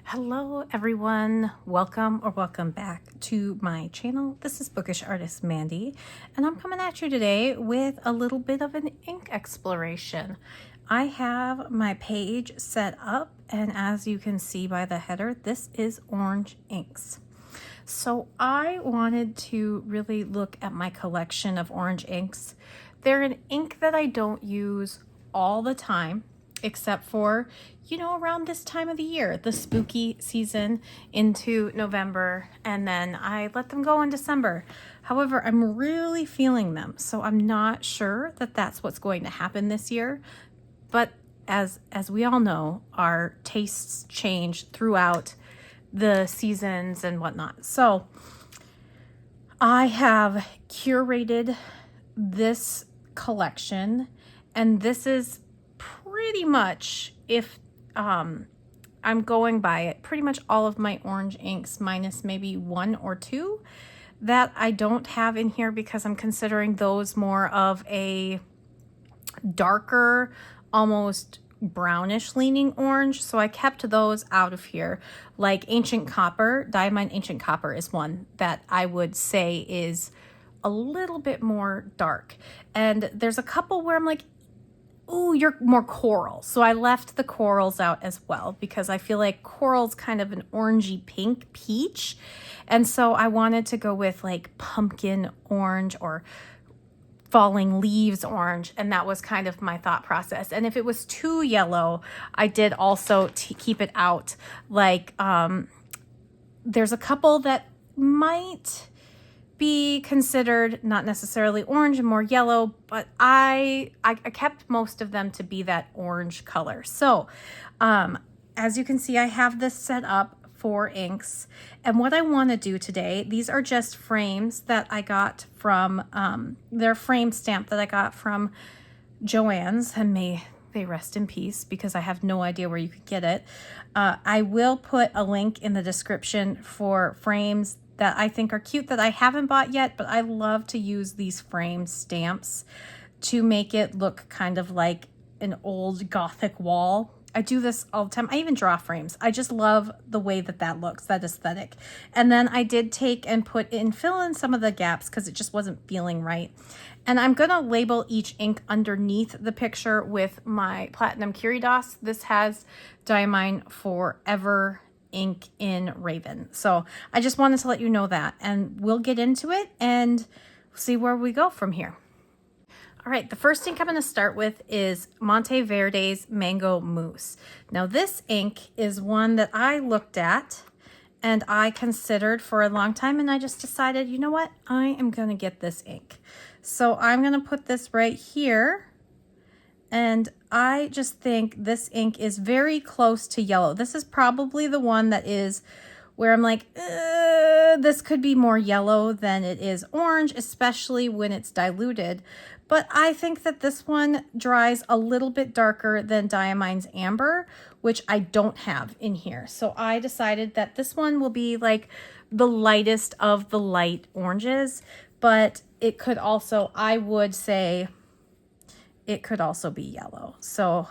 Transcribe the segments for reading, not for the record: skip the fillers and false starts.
Hello everyone, welcome back to my channel. This is Bookish Artist Mandy, and I'm coming at you today with a little bit of an ink exploration. I have my page set up, and as you can see by the header, this is orange inks. So I wanted to really look at my collection of orange inks. They're an ink that I don't use all the time, except for, around this time of the year, the spooky season into November, and then I let them go in December. However, I'm really feeling them, so I'm not sure that that's what's going to happen this year. But as we all know, our tastes change throughout the seasons and whatnot. So I have curated this collection, and this is pretty much, if I'm going by it, pretty much all of my orange inks, minus maybe one or two that I don't have in here because I'm considering those more of a darker, almost brownish leaning orange. So I kept those out of here. Like Ancient Copper, Diamine Ancient Copper is one that I would say is a little bit more dark. And there's a couple where I'm like, ooh, you're more coral. So I left the corals out as well because I feel like coral's kind of an orangey pink peach. And so I wanted to go with like pumpkin orange or falling leaves orange, and that was kind of my thought process. And if it was too yellow, I did also keep it out. Like there's a couple that might be considered not necessarily orange and more yellow, but I kept most of them to be that orange color. So as you can see, I have this set up for inks, and what I want to do today, these are just frames that I got from their frame stamp that I got from Joann's, and may they rest in peace because I have no idea where you could get it. I will put a link in the description for frames that I think are cute that I haven't bought yet, but I love to use these frame stamps to make it look kind of like an old Gothic wall. I do this all the time. I even draw frames. I just love the way that that looks, that aesthetic. And then I did take and fill in some of the gaps because it just wasn't feeling right. And I'm gonna label each ink underneath the picture with my Platinum Curidas. This has Diamine Forever ink in Raven. So I just wanted to let you know that, and we'll get into it and see where we go from here. All right, the first ink I'm going to start with is Monteverde's Mango Mousse. Now this ink is one that I looked at and I considered for a long time, and I just decided, you know what, I am going to get this ink. So I'm going to put this right here, and I just think this ink is very close to yellow. This is probably the one that is where I'm like, this could be more yellow than it is orange, especially when it's diluted. But I think that this one dries a little bit darker than Diamine's Amber, which I don't have in here. So I decided that this one will be like the lightest of the light oranges, but it could also, I would say, it could also be yellow. So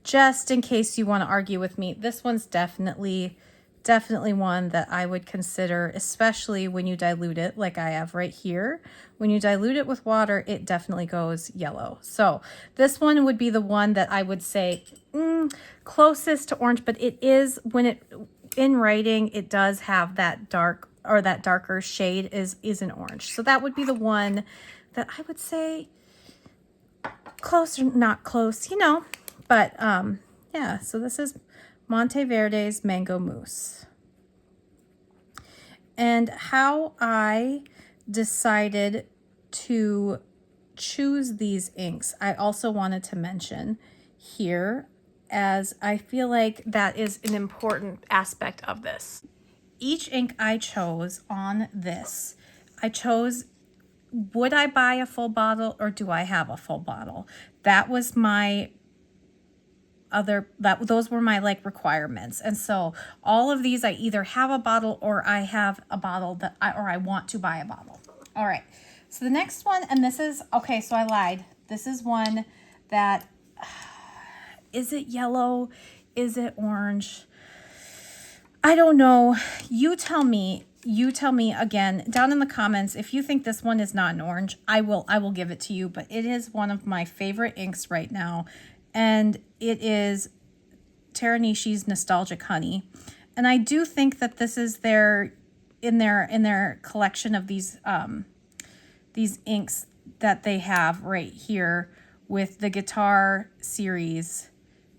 just in case you want to argue with me, this one's definitely one that I would consider, especially when you dilute it like I have right here. When you dilute it with water, it definitely goes yellow. So this one would be the one that I would say closest to orange, but it is, when it in writing, it does have that dark, or that darker shade is an orange. So that would be the one that I would say close or not close, but yeah, so this is Monteverde's Mango Mousse. And how I decided to choose these inks, I also wanted to mention here, as I feel like that is an important aspect of this. Each ink I chose on this, I chose, would I buy a full bottle or do I have a full bottle? That was my those were my like requirements. And so all of these, I either have a bottle or I have a bottle that I want to buy a bottle. All right, so the next one, and this is, okay, so I lied. This is one that, is it yellow? Is it orange? I don't know. You tell me. You tell me again down in the comments if you think this one is not an orange. I will give it to you, but it is one of my favorite inks right now, and it is Taranishi's Nostalgic Honey. And I do think that this is in their collection of these inks that they have right here with the guitar series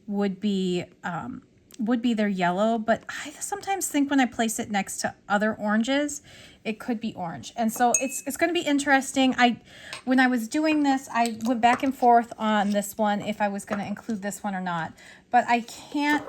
would be their yellow, but I sometimes think when I place it next to other oranges, it could be orange. And so it's going to be interesting. When I was doing this, I went back and forth on this one, if I was going to include this one or not. But I can't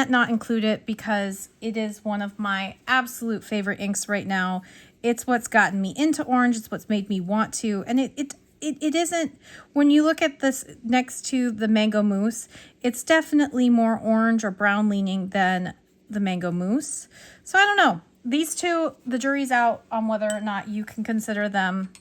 not include it because it is one of my absolute favorite inks right now. It's what's gotten me into orange. It's what's made me want to. And it isn't, when you look at this next to the Mango Mousse, it's definitely more orange or brown leaning than the Mango Mousse. So I don't know. These two, the jury's out on whether or not you can consider them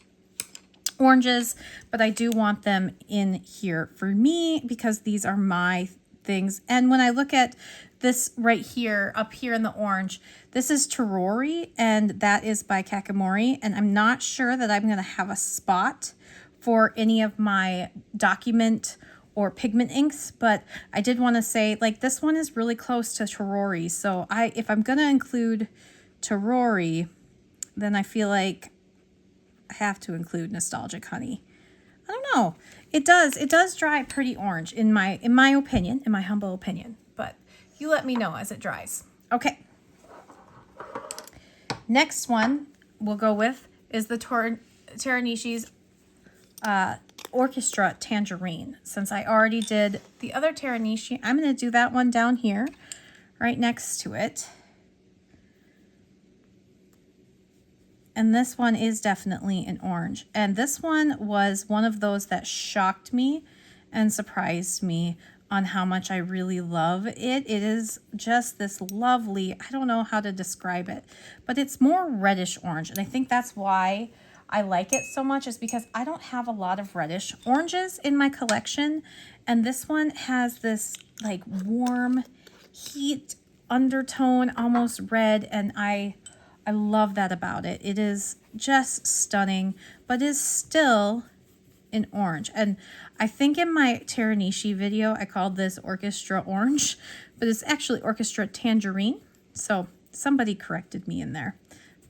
oranges, but I do want them in here for me because these are my things. And when I look at this right here, up here in the orange, this is Terori, and that is by Kakamori. And I'm not sure that I'm going to have a spot for any of my document or pigment inks, but I did want to say, like, this one is really close to Terori. So if I'm going to include Terori, then I feel like I have to include Nostalgic Honey. I don't know. It does dry pretty orange in my opinion, in my humble opinion, but you let me know as it dries. Okay. Next one we'll go with is the Taranishi's Orchestra Tangerine. Since I already did the other Taranishi, I'm going to do that one down here, right next to it. And this one is definitely an orange. And this one was one of those that shocked me and surprised me on how much I really love it. It is just this lovely, I don't know how to describe it, but it's more reddish orange. And I think that's why I like it so much, is because I don't have a lot of reddish oranges in my collection. And this one has this like warm heat undertone, almost red. And I love that about it. It is just stunning, but is still in orange. And I think in my Taranishi video, I called this Orchestra Orange, but it's actually Orchestra Tangerine. So somebody corrected me in there,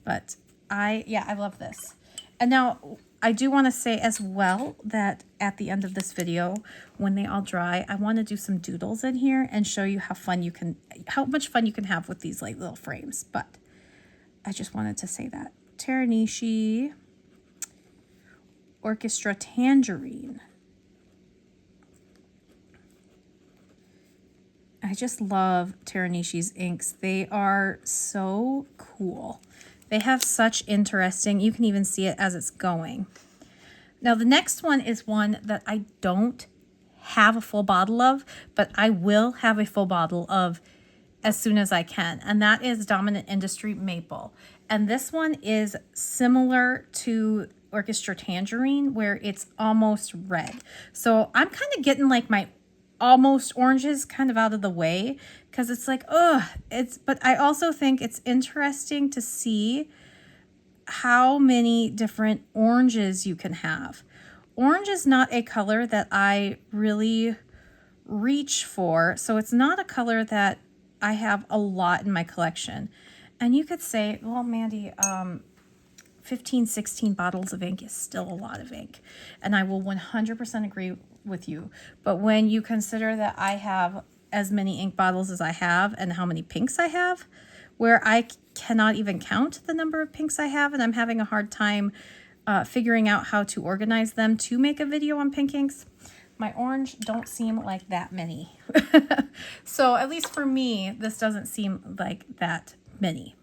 but I love this. And now I do want to say as well that at the end of this video, when they all dry, I want to do some doodles in here and show you how much fun you can have with these like little frames. But I just wanted to say that. Taranishi Orchestra Tangerine. I just love Taranishi's inks. They are so cool. They have such interesting, you can even see it as it's going. Now the next one is one that I don't have a full bottle of, but I will have a full bottle of as soon as I can. And that is Dominant Industry Maple. And this one is similar to Orchestra Tangerine, where it's almost red. So I'm kind of getting like my almost oranges kind of out of the way, because it's like, but I also think it's interesting to see how many different oranges you can have. Orange is not a color that I really reach for, so it's not a color that I have a lot in my collection. And you could say, well, Mandy, 15, 16 bottles of ink is still a lot of ink. And I will 100% agree with you. But when you consider that I have as many ink bottles as I have and how many pinks I have, where I cannot even count the number of pinks I have, and I'm having a hard time figuring out how to organize them to make a video on pink inks, my orange don't seem like that many. So at least for me, this doesn't seem like that many.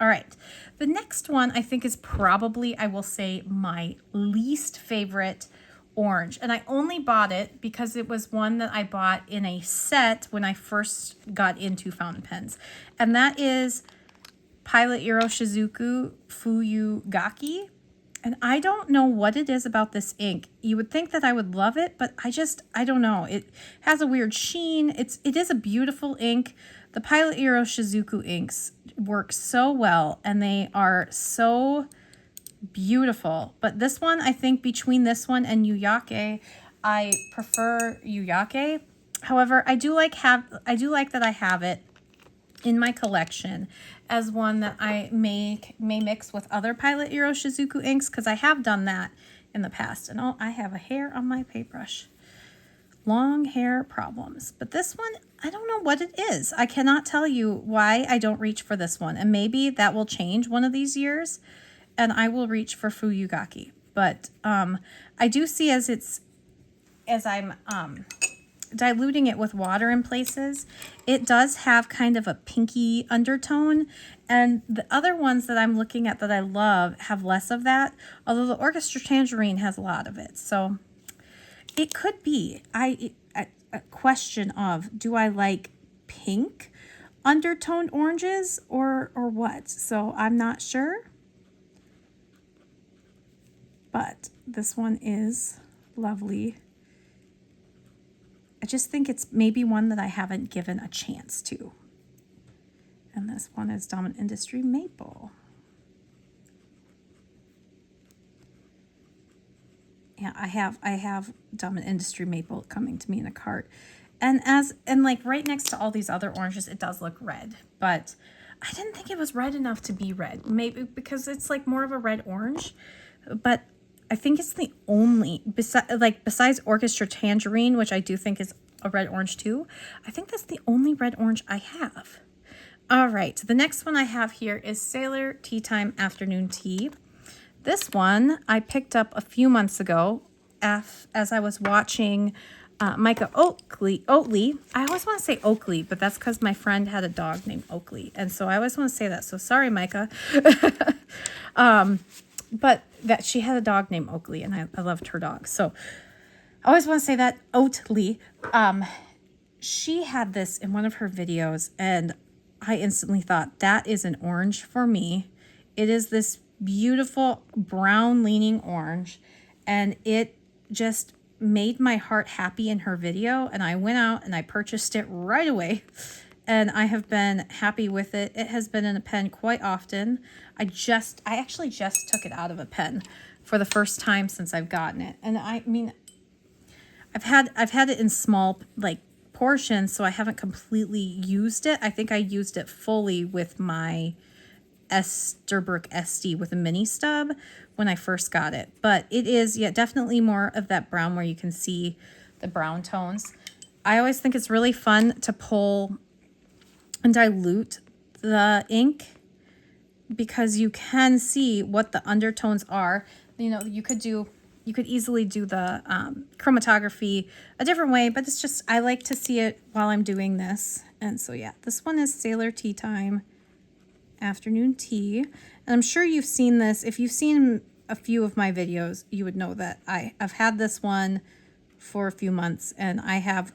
All right, the next one I think is probably, I will say, my least favorite orange. And I only bought it because it was one that I bought in a set when I first got into fountain pens. And that is Pilot Iro Shizuku Fuyugaki. And I don't know what it is about this ink. You would think that I would love it, but I don't know. It has a weird sheen. It is a beautiful ink. The Pilot Hero Shizuku inks work so well, and they are so beautiful. But this one, I think between this one and Yuyake, I prefer Yuyake. However, I do like that I have it in my collection as one that I may mix with other Pilot Hero Shizuku inks, because I have done that in the past. And oh, I have a hair on my paintbrush. Long hair problems. But this one, I don't know what it is. I cannot tell you why I don't reach for this one. And maybe that will change one of these years, and I will reach for Fuyugaki. But I do see as I'm diluting it with water in places, it does have kind of a pinky undertone, and the other ones that I'm looking at that I love have less of that, although the Orchestra Tangerine has a lot of it. So it could be a question of, do I like pink undertoned oranges or what? So I'm not sure, but this one is lovely. I just think it's maybe one that I haven't given a chance to. And this one is Dominant Industry Maple. Yeah, I have Dominant Industry Maple coming to me in a cart. And like right next to all these other oranges, it does look red, but I didn't think it was red enough to be red. Maybe because it's like more of a red orange, but I think it's the only, besides Orchestra Tangerine, which I do think is a red orange too, I think that's the only red orange I have. All right, the next one I have here is Sailor Tea Time Afternoon Tea. This one I picked up a few months ago as I was watching Micah Oakley. I always want to say Oakley, but that's because my friend had a dog named Oakley, and so I always want to say that. So sorry, Micah. But that she had a dog named Oakley, and I loved her dog. So I always want to say that. Oatley. She had this in one of her videos, and I instantly thought, that is an orange for me. It is this beautiful brown leaning orange, and it just made my heart happy in her video, and I went out and I purchased it right away, and I have been happy with it. It has been in a pen quite often. I actually just took it out of a pen for the first time since I've gotten it, and I mean, I've had it in small portions, so I haven't completely used it. I think I used it fully with my Esterbrook SD with a mini stub when I first got it, but it is definitely more of that brown where you can see the brown tones. I always think it's really fun to pull and dilute the ink because you can see what the undertones are. You know, you could easily do the chromatography a different way, but it's just, I like to see it while I'm doing this. And so yeah, this one is Sailor Tea Time Afternoon Tea. And I'm sure you've seen this. If you've seen a few of my videos, you would know that I've had this one for a few months, and I've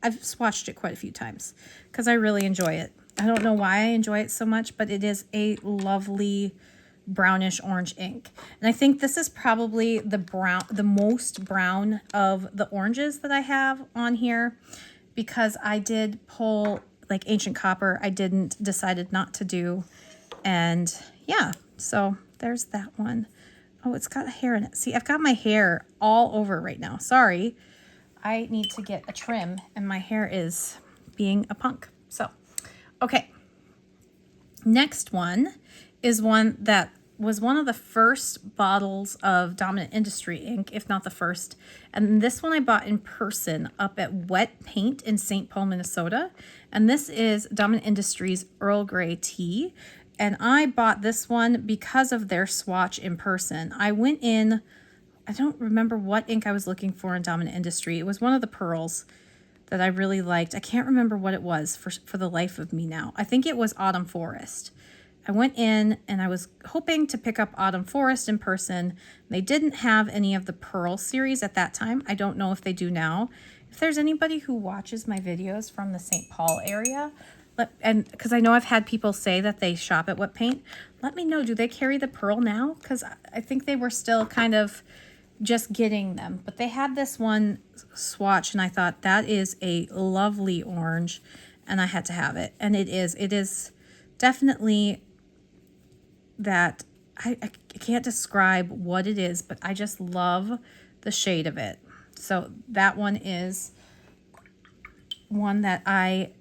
swatched it quite a few times because I really enjoy it. I don't know why I enjoy it so much, but it is a lovely brownish orange ink. And I think this is probably the most brown of the oranges that I have on here, because I did pull like Ancient Copper. I decided not to do. And yeah, so there's that one. Oh, it's got hair in it. See, I've got my hair all over right now. Sorry. I need to get a trim, and my hair is being a punk. So, okay. Next one is one that was one of the first bottles of Dominant Industry ink, if not the first. And this one I bought in person up at Wet Paint in St. Paul, Minnesota. And this is Dominant Industries Earl Grey Tea. And I bought this one because of their swatch in person. I went in, I don't remember what ink I was looking for in Dominant Industry. It was one of the pearls that I really liked. I can't remember what it was for the life of me now. I think it was Autumn Forest. I went in and I was hoping to pick up Autumn Forest in person. They didn't have any of the Pearl series at that time. I don't know if they do now. If there's anybody who watches my videos from the St. Paul area, And because I know I've had people say that they shop at What Paint, let me know, do they carry the pearl now? Because I think they were still kind of just getting them. But they had this one swatch, and I thought that is a lovely orange, and I had to have it. And it is definitely that, I can't describe what it is, but I just love the shade of it. So that one is one that I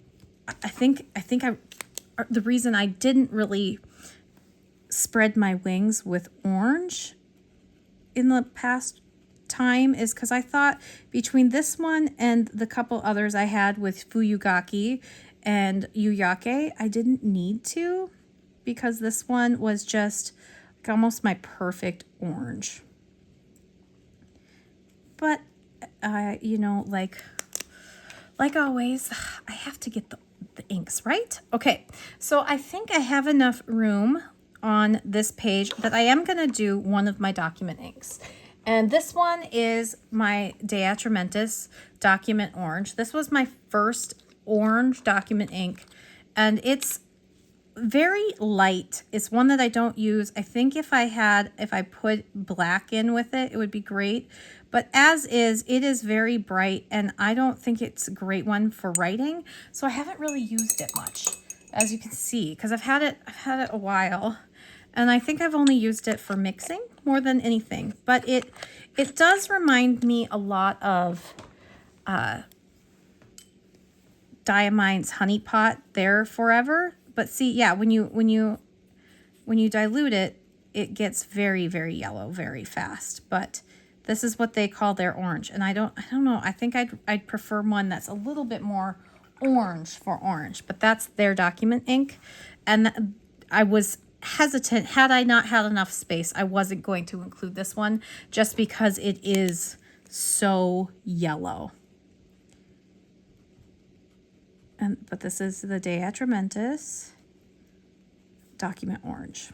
think the reason I didn't really spread my wings with orange in the past time is because I thought between this one and the couple others I had with Fuyugaki and Yuyake, I didn't need to, because this one was just like almost my perfect orange. But you know, like always, I have to get the inks, right? Okay, so I think I have enough room on this page that I am going to do one of my document inks. And this one is my De Atramentis Document Orange. This was my first orange document ink, and it's very light. It's one that I don't use. I think if I put black in with it, it would be great. But as is, it is very bright, and I don't think it's a great one for writing. So I haven't really used it much, as you can see, because I've had it a while, and I think I've only used it for mixing more than anything. But it does remind me a lot of Diamine's Honey Pot There Forever. But see, yeah, when you dilute it, it gets very, very yellow very fast. But this is what they call their orange, and I don't know. I think I'd prefer one that's a little bit more orange for orange. But that's their document ink, and I was hesitant. Had I not had enough space, I wasn't going to include this one just because it is so yellow. But this is the De Atramentis Document Orange.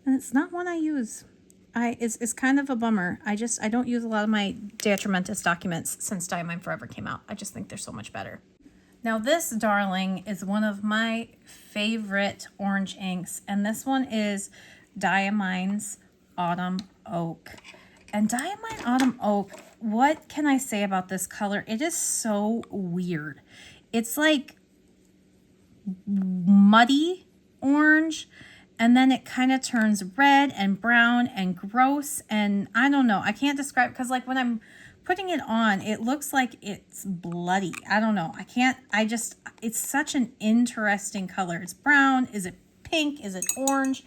And it's not one I use. It's kind of a bummer. I don't use a lot of my De Atramentis documents since Diamine Forever came out. I just think they're so much better. Now this darling is one of my favorite orange inks, and this one is Diamine's Autumn Oak. And Diamine Autumn Oak, what can I say about this color? It is so weird. It's like muddy orange, and then it kind of turns red and brown and gross, and I don't know. I can't describe, because like when I'm putting it on, it looks like it's bloody. I don't know. It's such an interesting color. It's brown. Is it pink? Is it orange?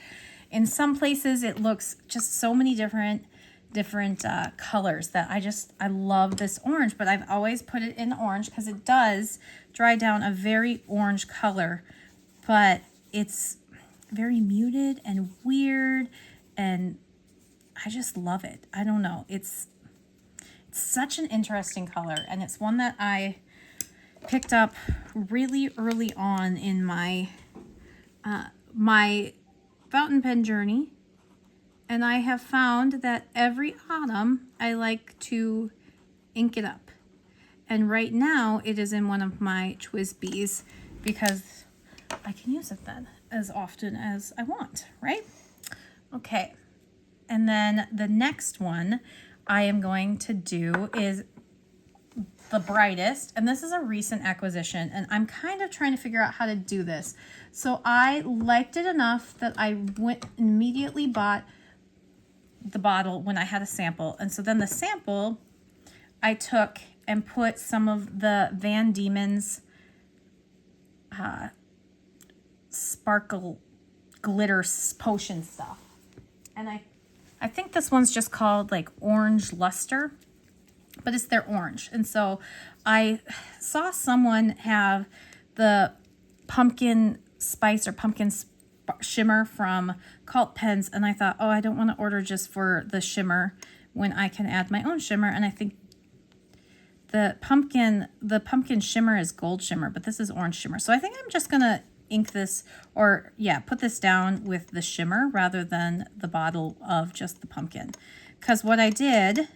In some places it looks just so many different colors that I love this orange. But I've always put it in orange because it does dry down a very orange color, but it's very muted and weird, and I just love it. I don't know. It's such an interesting color, and it's one that I picked up really early on in my my fountain pen journey. And I have found that every autumn I like to ink it up. And right now it is in one of my Twisbees because I can use it then as often as I want, right? Okay. And then the next one I am going to do is the brightest. And this is a recent acquisition, and I'm kind of trying to figure out how to do this. So I liked it enough that I went immediately bought the bottle when I had a sample. And so then the sample I took and put some of the Van Diemen's sparkle glitter potion stuff. And I think this one's just called like Orange Luster, but it's their orange. And so I saw someone have the pumpkin spice or pumpkin shimmer from Cult Pens, and I thought, oh, I don't want to order just for the shimmer when I can add my own shimmer. And I think the pumpkin shimmer is gold shimmer, but this is orange shimmer. So I think I'm just gonna ink this, or yeah, put this down with the shimmer rather than the bottle of just the pumpkin. Because what I did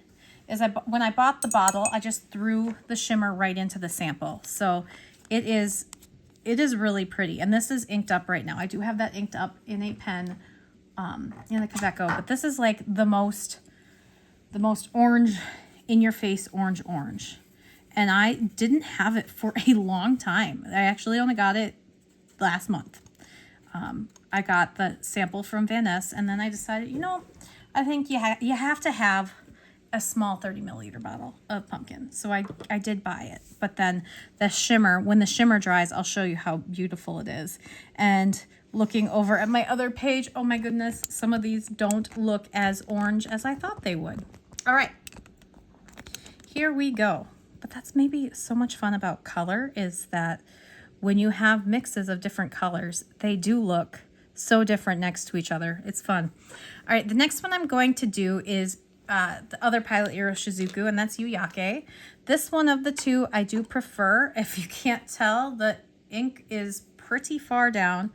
is when I bought the bottle, I just threw the shimmer right into the sample. So it is really pretty. And this is inked up right now. I do have that inked up in a pen in a Kaweco, but this is like the most orange, in your face orange. And I didn't have it for a long time. I actually only got it last month. I got the sample from Van Ness, and then I decided, you know, I think you have to have a small 30 milliliter bottle of pumpkin. So I did buy it. But then the shimmer, when the shimmer dries, I'll show you how beautiful it is. And looking over at my other page, oh my goodness, some of these don't look as orange as I thought they would. All right, here we go. But that's maybe so much fun about color, is that when you have mixes of different colors, they do look so different next to each other. It's fun. All right, the next one I'm going to do is the other Pilot Iro Shizuku, and that's Yuyake. This one of the two I do prefer. If you can't tell, the ink is pretty far down.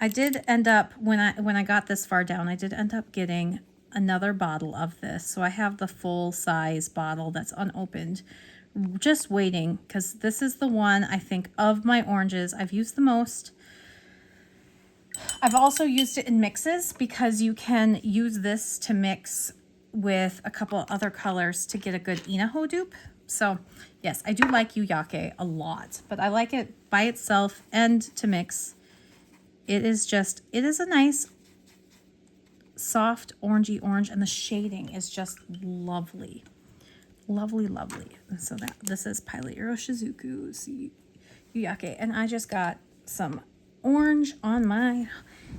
I did end up, when I got this far down, I did end up getting another bottle of this. So I have the full size bottle that's unopened, just waiting, because this is the one I think of my oranges I've used the most. I've also used it in mixes, because you can use this to mix with a couple other colors to get a good Inaho dupe. So yes, I do like Yuyake a lot, but I like it by itself and to mix. It is a nice soft orangey orange, and the shading is just lovely. Lovely, lovely. And so this is Pilot Iro Shizuku Yuyake, and I just got some orange on my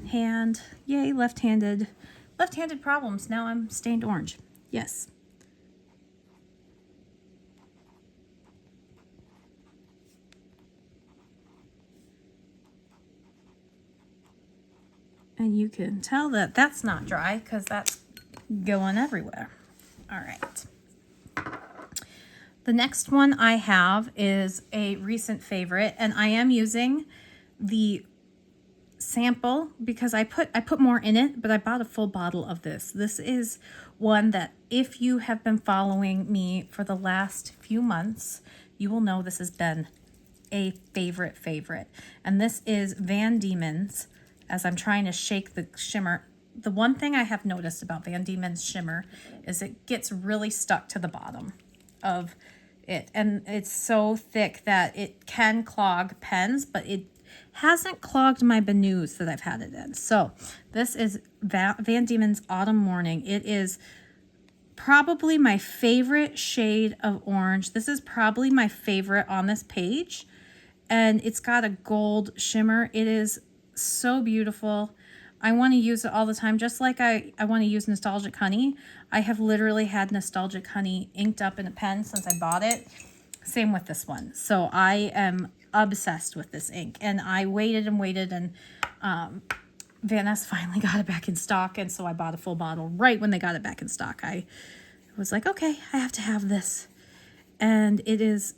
hand. Yay, left-handed problems. Now I'm stained orange. Yes. And you can tell that that's not dry, because that's going everywhere. All right. The next one I have is a recent favorite, and I am using the sample because I put more in it, but I bought a full bottle of this. This is one that, if you have been following me for the last few months, you will know this has been a favorite. And this is Van Diemen's. As I'm trying to shake the shimmer, the one thing I have noticed about Van Diemen's shimmer is it gets really stuck to the bottom of it, and it's so thick that it can clog pens, but it hasn't clogged my Benoos that I've had it in. So this is Van Diemen's Autumn Morning. It is probably my favorite shade of orange. This is probably my favorite on this page, and it's got a gold shimmer. It is so beautiful. I want to use it all the time, just like I want to use Nostalgic Honey. I have literally had Nostalgic Honey inked up in a pen since I bought it. Same with this one. So I am obsessed with this ink, and I waited, and Van Ness finally got it back in stock, and so I bought a full bottle right when they got it back in stock. I was like, okay, I have to have this. And it is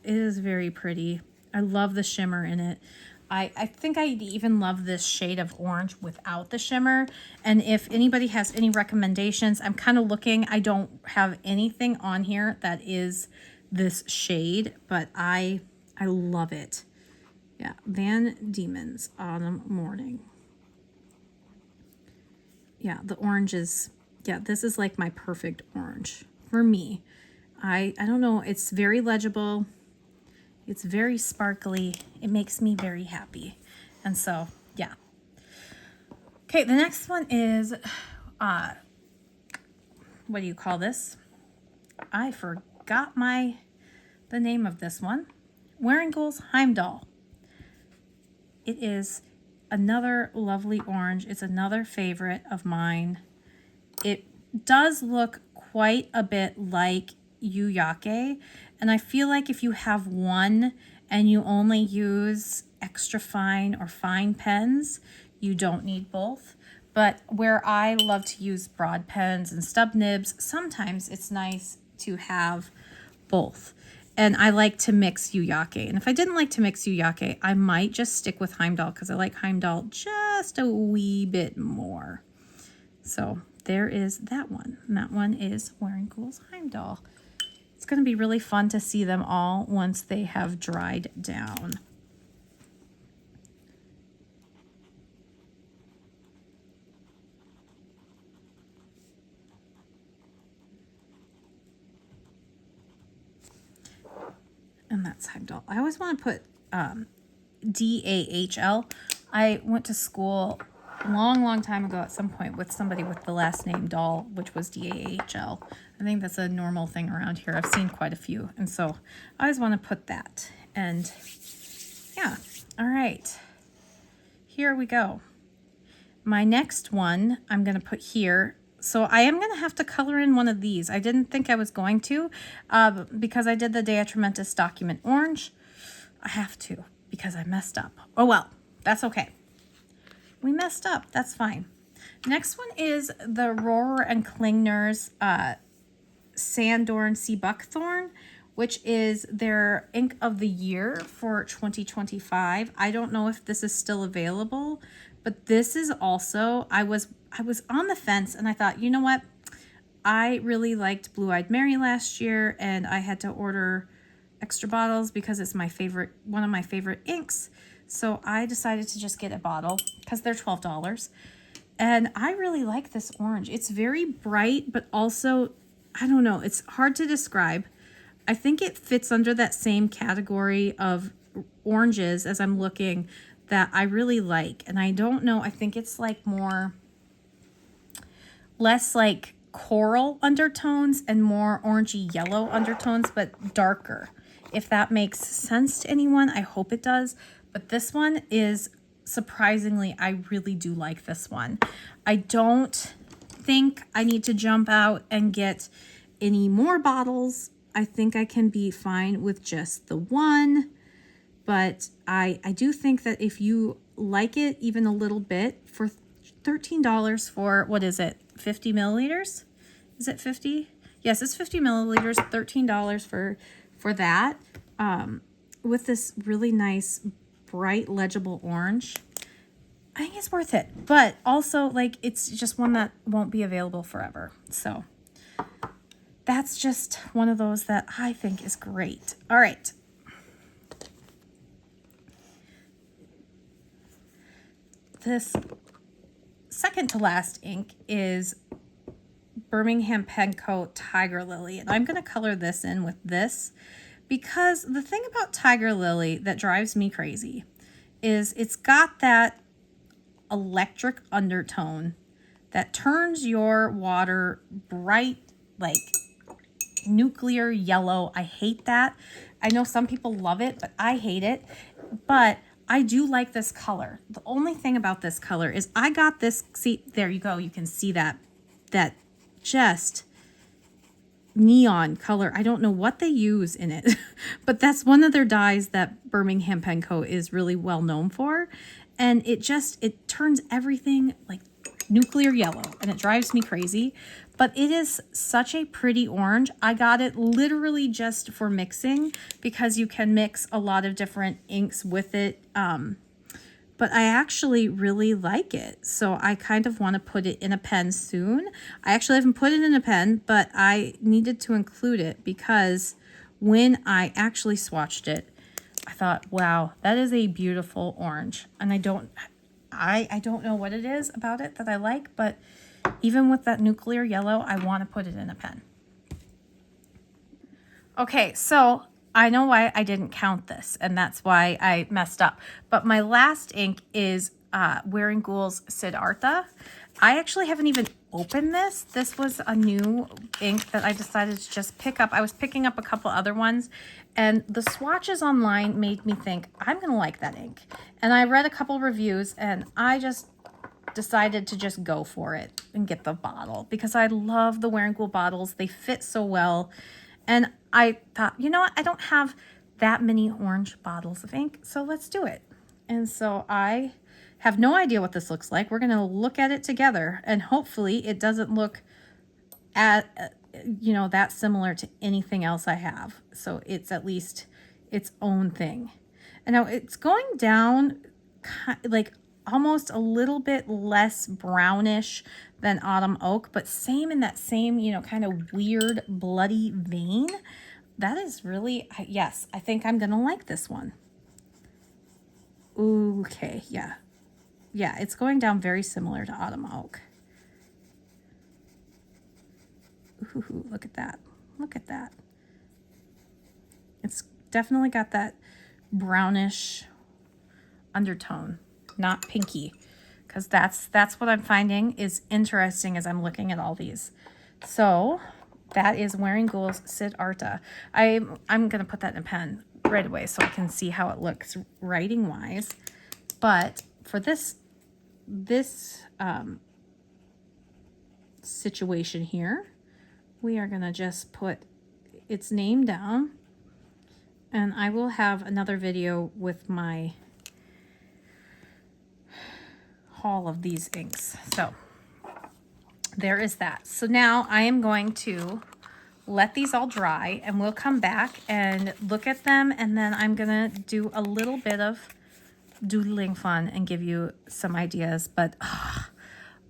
very pretty. I love the shimmer in it. I think I even love this shade of orange without the shimmer. And if anybody has any recommendations, I'm kind of looking. I don't have anything on here that is this shade, but I love it. Yeah, Van Diemen's Autumn Morning. Yeah, the orange is, this is like my perfect orange for me. I don't know, it's very legible. It's very sparkly. It makes me very happy. And so, yeah. Okay, the next one is, what do you call this? I forgot the name of this one. Waringel's Heimdall. It is another lovely orange. It's another favorite of mine. It does look quite a bit like Yuyake, and I feel like if you have one and you only use extra fine or fine pens, you don't need both. But where I love to use broad pens and stub nibs, sometimes it's nice to have both. And I like to mix Yuyake. And if I didn't like to mix Yuyake, I might just stick with Heimdall, because I like Heimdall just a wee bit more. So there is that one. And that one is Wearing Ghoul's Heimdall. It's going to be really fun to see them all once they have dried down. And that's Heimdall. I always want to put D-A-H-L. I went to school a long time ago at some point with somebody with the last name Dahl, which was D-A-H-L. I think that's a normal thing around here. I've seen quite a few. And so I always want to put that. And yeah, all right. Here we go. My next one I'm going to put here. So I am going to have to color in one of these. I didn't think I was going to because I did the Dea Trementis Document Orange. I have to because I messed up. Oh, well, that's okay. We messed up. That's fine. Next one is the Rohrer and Klingner's Sanddorn Sea Buckthorn, which is their ink of the year for 2025. I don't know if this is still available, but this is also, I was on the fence and I thought, you know what? I really liked Blue Eyed Mary last year and I had to order extra bottles because it's my favorite, one of my favorite inks. So I decided to just get a bottle because they're $12. And I really like this orange. It's very bright, but also, I don't know, it's hard to describe. I think it fits under that same category of oranges as I'm looking that I really like. And I don't know, I think it's like more, less like coral undertones and more orangey yellow undertones, but darker. If that makes sense to anyone, I hope it does. But this one is surprisingly, I really do like this one. I don't think I need to jump out and get any more bottles. I think I can be fine with just the one. But I do think that if you like it even a little bit, for $13 for, what is it, 50 milliliters? Is it 50? Yes, it's 50 milliliters, $13 for that. With this really nice, bright, legible orange. I think it's worth it. But also, like, it's just one that won't be available forever. So that's just one of those that I think is great. All right. This second to last ink is Birmingham Pen Co. Tiger Lily. And I'm going to color this in with this because the thing about Tiger Lily that drives me crazy is it's got that electric undertone that turns your water bright, like nuclear yellow. I hate that. I know some people love it, but I hate it. But I do like this color. The only thing about this color is I got this, see, there you go. You can see that just neon color. I don't know what they use in it, but that's one of their dyes that Birmingham Pen Co. is really well known for. And it turns everything like nuclear yellow and it drives me crazy. But it is such a pretty orange. I got it literally just for mixing because you can mix a lot of different inks with it. But I actually really like it. So I kind of want to put it in a pen soon. I actually haven't put it in a pen, but I needed to include it because when I actually swatched it, I thought, wow, that is a beautiful orange. And I don't know what it is about it that I like, but even with that nuclear yellow, I want to put it in a pen. Okay, so I know why I didn't count this, and that's why I messed up. But my last ink is Wearing Ghoul's Siddhartha. I actually haven't even opened this. This was a new ink that I decided to just pick up. I was picking up a couple other ones, and the swatches online made me think, I'm going to like that ink. And I read a couple reviews, and I just decided to just go for it and get the bottle because I love the Wearing Ghoul bottles. They fit so well. And I thought, you know what? I don't have that many orange bottles of ink, so let's do it. And so I have no idea what this looks like. We're going to look at it together, and hopefully it doesn't look that similar to anything else I have. So it's at least its own thing. And now it's going down like almost a little bit less brownish than autumn oak, but same in that same, you know, kind of weird bloody vein. That is really, yes, I think I'm gonna like this one. Okay, yeah. Yeah, it's going down very similar to autumn oak. Ooh, look at that. Look at that. It's definitely got that brownish undertone, not pinky, because that's what I'm finding is interesting as I'm looking at all these. So that is Wearing Ghoul's Siddhartha. I'm gonna put that in a pen right away so I can see how it looks writing wise. But for this situation here, we are gonna just put its name down, and I will have another video with my haul of these inks. So there is that. So now I am going to let these all dry, and we'll come back and look at them, and then I'm gonna do a little bit of doodling fun and give you some ideas. But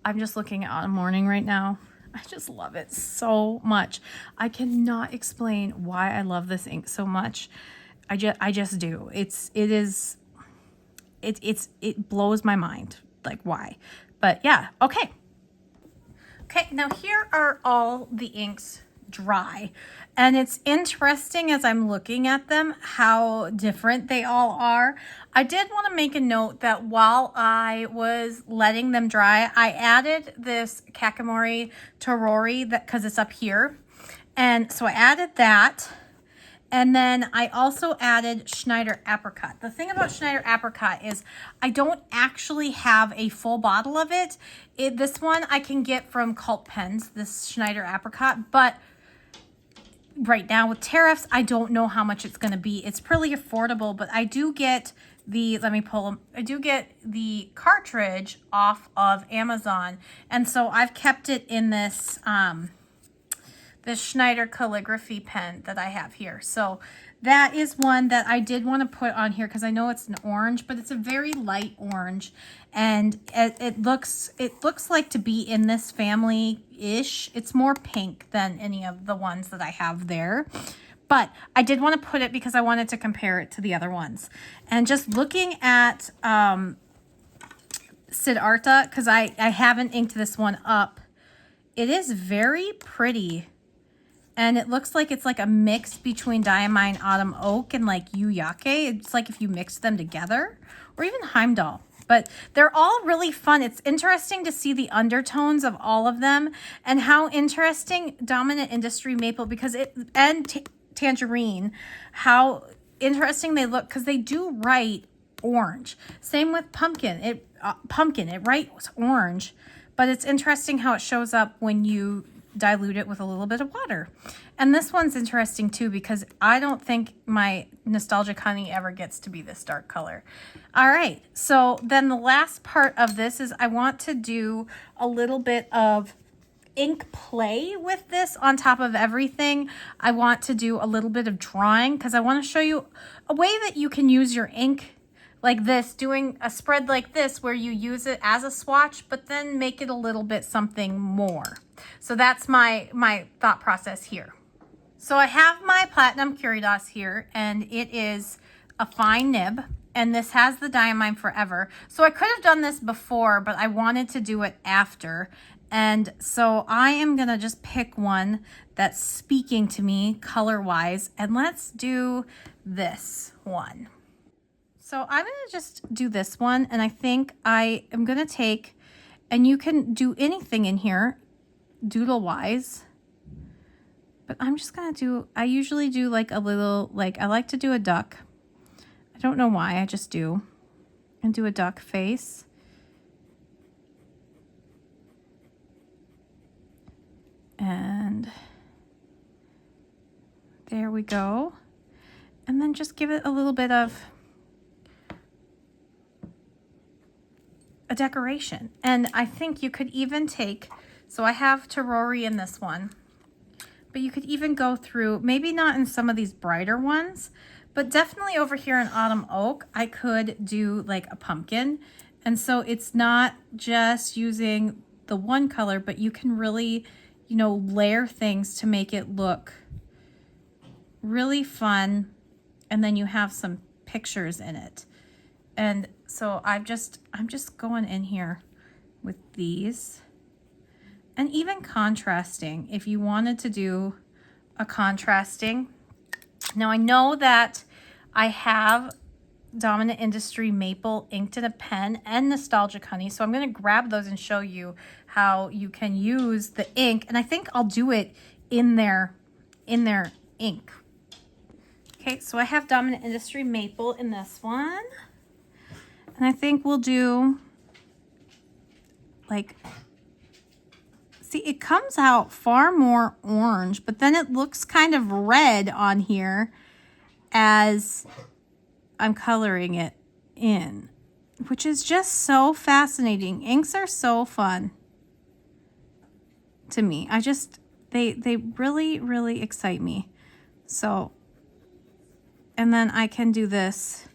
I'm just looking at Autumn Morning right now. I just love it so much. I cannot explain why I love this ink so much. I just do. It blows my mind, like why. But yeah, okay. Okay, now here are all the inks dry, and it's interesting as I'm looking at them how different they all are. I did want to make a note that while I was letting them dry, I added this Kakimori Torori because it's up here, and so I added that. And then I also added Schneider Apricot. The thing about Schneider Apricot is I don't actually have a full bottle of it. This one I can get from Cult Pens, this Schneider Apricot, but right now with tariffs, I don't know how much it's going to be. It's pretty affordable, but I do get the, let me pull them, I do get the cartridge off of Amazon. And so I've kept it in this, this Schneider calligraphy pen that I have here. So that is one that I did want to put on here because I know it's an orange, but it's a very light orange, and it looks like to be in this family-ish. It's more pink than any of the ones that I have there. But I did want to put it because I wanted to compare it to the other ones. And just looking at Siddhartha, because I haven't inked this one up, it is very pretty. And it looks like it's like a mix between Diamine Autumn Oak and like Yuyake. It's like if you mix them together, or even Heimdall. But they're all really fun. It's interesting to see the undertones of all of them, and how interesting Dominant Industry Maple, because and Tangerine, how interesting they look, because they do write orange. Same with Pumpkin. It writes orange, but it's interesting how it shows up when you dilute it with a little bit of water. And this one's interesting too, because I don't think my Nostalgic Honey ever gets to be this dark color. All right, so then the last part of this is I want to do a little bit of ink play with this on top of everything. I want to do a little bit of drawing because I want to show you a way that you can use your ink like this, doing a spread like this where you use it as a swatch, but then make it a little bit something more. So that's my thought process here. So I have my Platinum Curidas here, and it is a fine nib, and this has the Diamine Forever. So I could have done this before, but I wanted to do it after. And so I am gonna just pick one that's speaking to me color-wise, and let's do this one. So I'm going to just do this one, and I think I am going to take, and you can do anything in here doodle-wise, but I'm just going to do, I usually do like a little, like I like to do a duck. I don't know why, I just do. And do a duck face. And there we go. And then just give it a little bit of a decoration. And I think you could even take, so I have Torori in this one, but you could even go through, maybe not in some of these brighter ones, but definitely over here in Autumn Oak, I could do like a pumpkin And so it's not just using the one color, but you can really, you know, layer things to make it look really fun. And then you have some pictures in it. And so I'm just going in here with these. And even contrasting, if you wanted to do a contrasting. Now I know that I have Dominant Industry Maple inked in a pen and Nostalgic Honey. So I'm going to grab those and show you how you can use the ink. And I think I'll do it in their ink. Okay, so I have Dominant Industry Maple in this one. And I think we'll do like, see, it comes out far more orange, but then it looks kind of red on here as I'm coloring it in, which is just so fascinating. Inks are so fun to me. They really, really excite me. So, and then I can do this.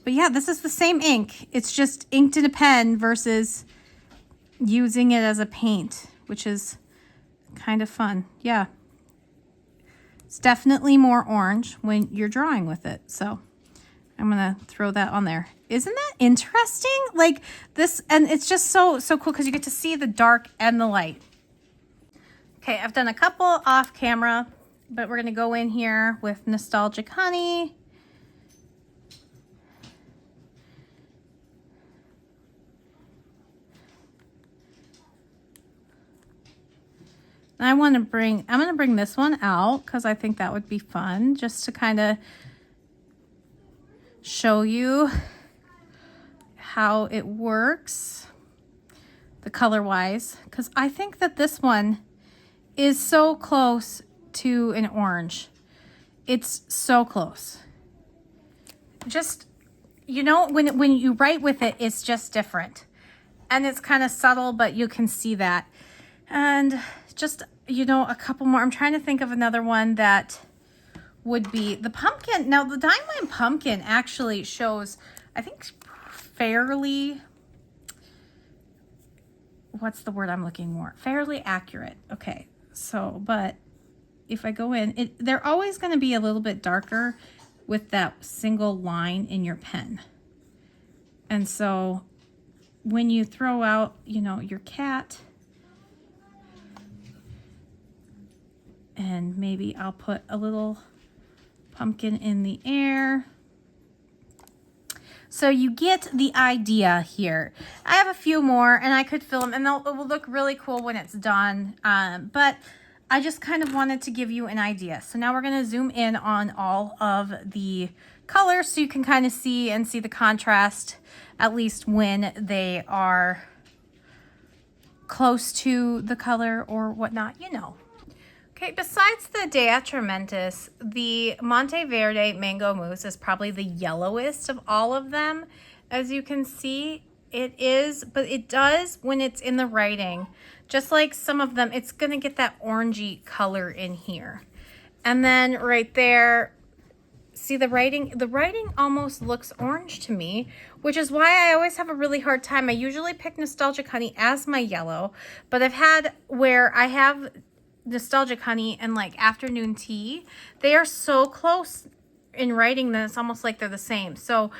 But yeah, this is the same ink. It's just inked in a pen versus using it as a paint, which is kind of fun. Yeah. It's definitely more orange when you're drawing with it. So I'm going to throw that on there. Isn't that interesting? Like this, and it's just so cool because you get to see the dark and the light. Okay, I've done a couple off camera, but we're going to go in here with Nostalgic Honey. I'm going to bring this one out because I think that would be fun just to kind of show you how it works, the color wise, because I think that this one is so close to an orange. It's so close. Just, you know, when you write with it, it's just different. And it's kind of subtle, but you can see that. And just, you know, a couple more. I'm trying to think of another one that would be the pumpkin. Now, the Diamond Pumpkin actually shows, I think, fairly, what's the word I'm looking for? Fairly accurate. Okay, so, but if I go in, they're always going to be a little bit darker with that single line in your pen. And so when you throw out, you know, your cat, and maybe I'll put a little pumpkin in the air. So you get the idea here. I have a few more and I could fill them and it will look really cool when it's done. But I just kind of wanted to give you an idea. So now we're going to zoom in on all of the colors so you can kind of see the contrast, at least when they are close to the color or whatnot, you know. Okay, besides the Diatramentis, the Monteverde Mango Mousse is probably the yellowest of all of them. As you can see, it is, but it does when it's in the writing. Just like some of them, it's going to get that orangey color in here. And then right there, see the writing? The writing almost looks orange to me, which is why I always have a really hard time. I usually pick Nostalgic Honey as my yellow, but I've had where I have Nostalgic Honey and like Afternoon Tea, they are so close in writing that it's almost like they're the same. So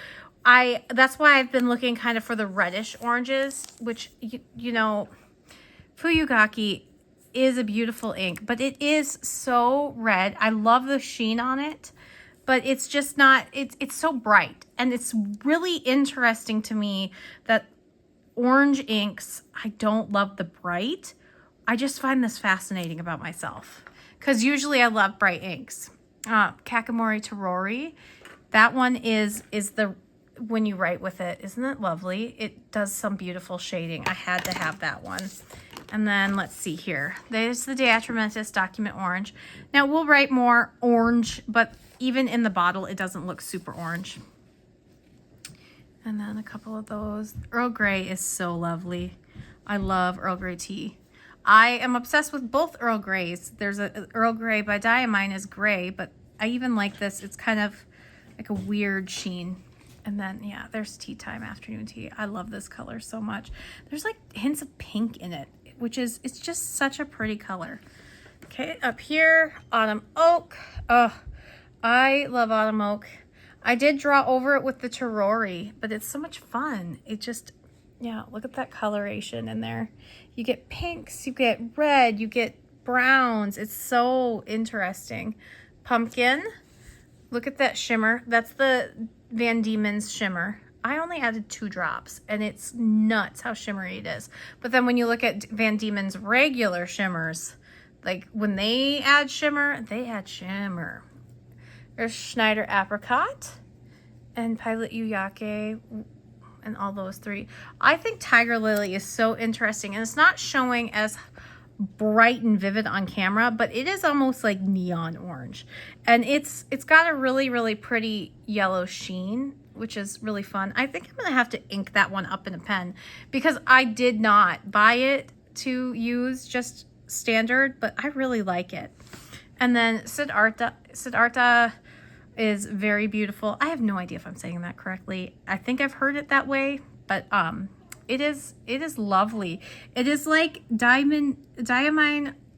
that's why I've been looking kind of for the reddish oranges, which you know, Fuyugaki is a beautiful ink, but it is so red. I love the sheen on it, but it's just not, it's so bright. And it's really interesting to me that orange inks, I don't love the bright. I just find this fascinating about myself because usually I love bright inks. Kakamori Terori, that one is the, when you write with it, isn't it lovely? It does some beautiful shading. I had to have that one. And then let's see here. There's the Diatramentis Document Orange. Now we'll write more orange, but even in the bottle, it doesn't look super orange. And then a couple of those. Earl Grey is so lovely. I love Earl Grey tea. I am obsessed with both Earl Greys. There's a Earl Grey by Diamine is gray, but I even like this. It's kind of like a weird sheen. And then, yeah, there's tea time, afternoon tea. I love this color so much. There's like hints of pink in it, which is, it's just such a pretty color. Okay, up here, autumn oak. Oh, I love autumn oak. I did draw over it with the terrory, but it's so much fun. It just, yeah, look at that coloration in there. You get pinks, you get red, you get browns. It's so interesting. Pumpkin. Look at that shimmer. That's the Van Diemen's shimmer. I only added 2 drops, and it's nuts how shimmery it is. But then when you look at Van Diemen's regular shimmers, like when they add shimmer, they add shimmer. There's Schneider Apricot and Pilot Yuyake and all those 3. I think Tiger Lily is so interesting, and it's not showing as bright and vivid on camera, but it is almost like neon orange, and it's got a really, really pretty yellow sheen, which is really fun. I think I'm gonna have to ink that one up in a pen because I did not buy it to use just standard, but I really like it. And then Siddhartha is very beautiful. I have no idea if I'm saying that correctly. I think I've heard it that way, but it is lovely. It is like Diamine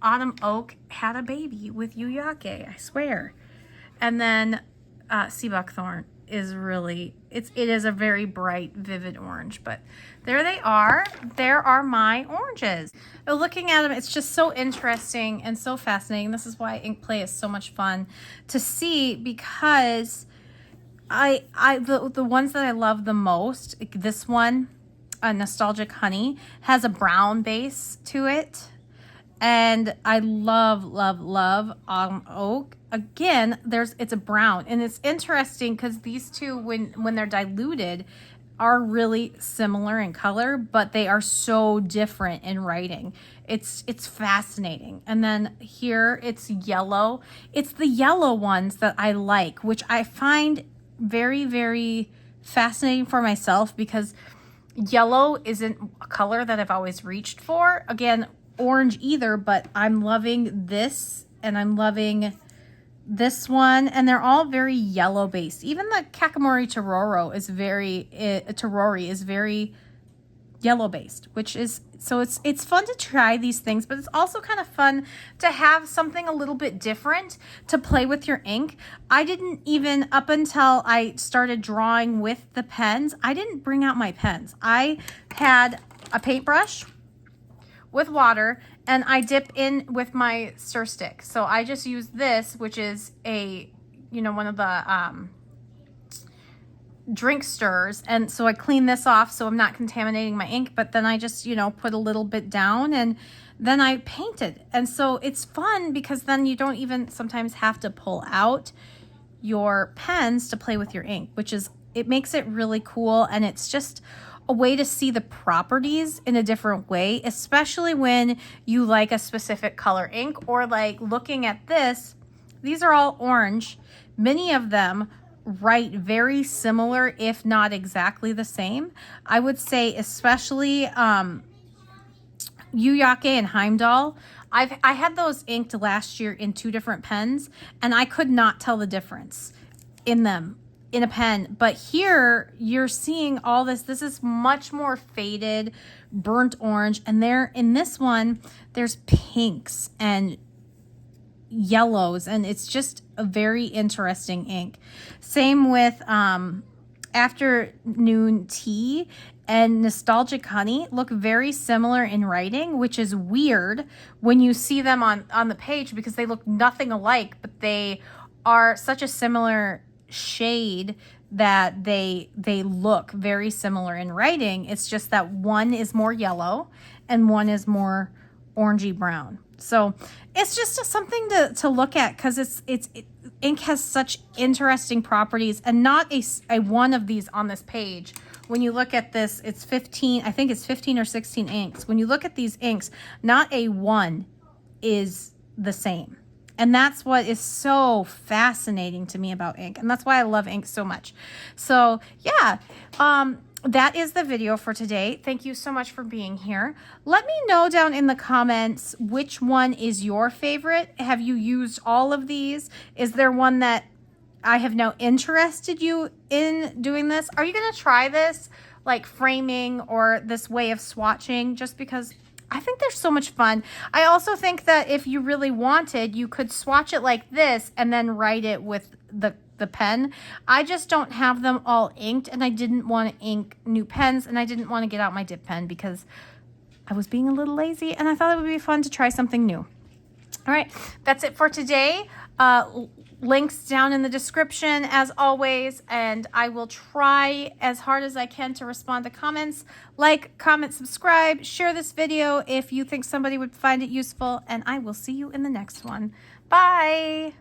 Autumn Oak had a baby with Yuyake, I swear. And then Sea Buckthorn is really, it is a very bright, vivid orange. But there they are. There are my oranges. Looking at them, it's just so interesting and so fascinating. This is why ink play is so much fun to see, because the ones that I love the most, this one, Nostalgic Honey, has a brown base to it, and I love Autumn Oak. Again, it's a brown, and it's interesting because these two, when they're diluted, are really similar in color, but they are so different in writing. It's fascinating. And then here it's yellow. It's the yellow ones that I like, which I find very, very fascinating for myself, because yellow isn't a color that I've always reached for. Again, orange either, but I'm loving this, and I'm loving this one, and they're all very yellow based. Even the Kakamori Tororo is very yellow based, which is, so it's fun to try these things, but it's also kind of fun to have something a little bit different to play with your ink. I didn't even, up until I started drawing with the pens, I didn't bring out my pens. I had a paintbrush with water, and I dip in with my stir stick. So I just use this, which is one of the drink stirrers, and so I clean this off so I'm not contaminating my ink, but then I just put a little bit down, and then I painted. And so it's fun because then you don't even sometimes have to pull out your pens to play with your ink, it makes it really cool, and it's just a way to see the properties in a different way, especially when you like a specific color ink, or like looking at this. These are all orange. Many of them write very similar, if not exactly the same. I would say especially Yuyake and Heimdall. I had those inked last year in 2 different pens, and I could not tell the difference in them in a pen. But here you're seeing all this. This is much more faded, burnt orange, and in this one there's pinks and yellows, and it's just a very interesting ink. Same with Afternoon Tea and Nostalgic Honey look very similar in writing, which is weird when you see them on the page, because they look nothing alike, but they are such a similar shade that they look very similar in writing. It's just that one is more yellow and one is more orangey brown. So it's just something to look at, because ink has such interesting properties, and not a one of these on this page. When you look at this, it's 15, I think it's 15 or 16 inks. When you look at these inks, not a one is the same. And that's what is so fascinating to me about ink. And that's why I love ink so much. So yeah, that is the video for today. Thank you so much for being here. Let me know down in the comments which one is your favorite. Have you used all of these? Is there one that I have now interested you in doing this. Are you going to try this, like framing or this way of swatching? Just because I think they're so much fun. I also think that if you really wanted, you could swatch it like this and then write it with the pen. I just don't have them all inked, and I didn't want to ink new pens, and I didn't want to get out my dip pen because I was being a little lazy, and I thought it would be fun to try something new. All right, that's it for today. Links down in the description as always, and I will try as hard as I can to respond to comments. Like, comment, subscribe, share this video if you think somebody would find it useful, and I will see you in the next one. Bye.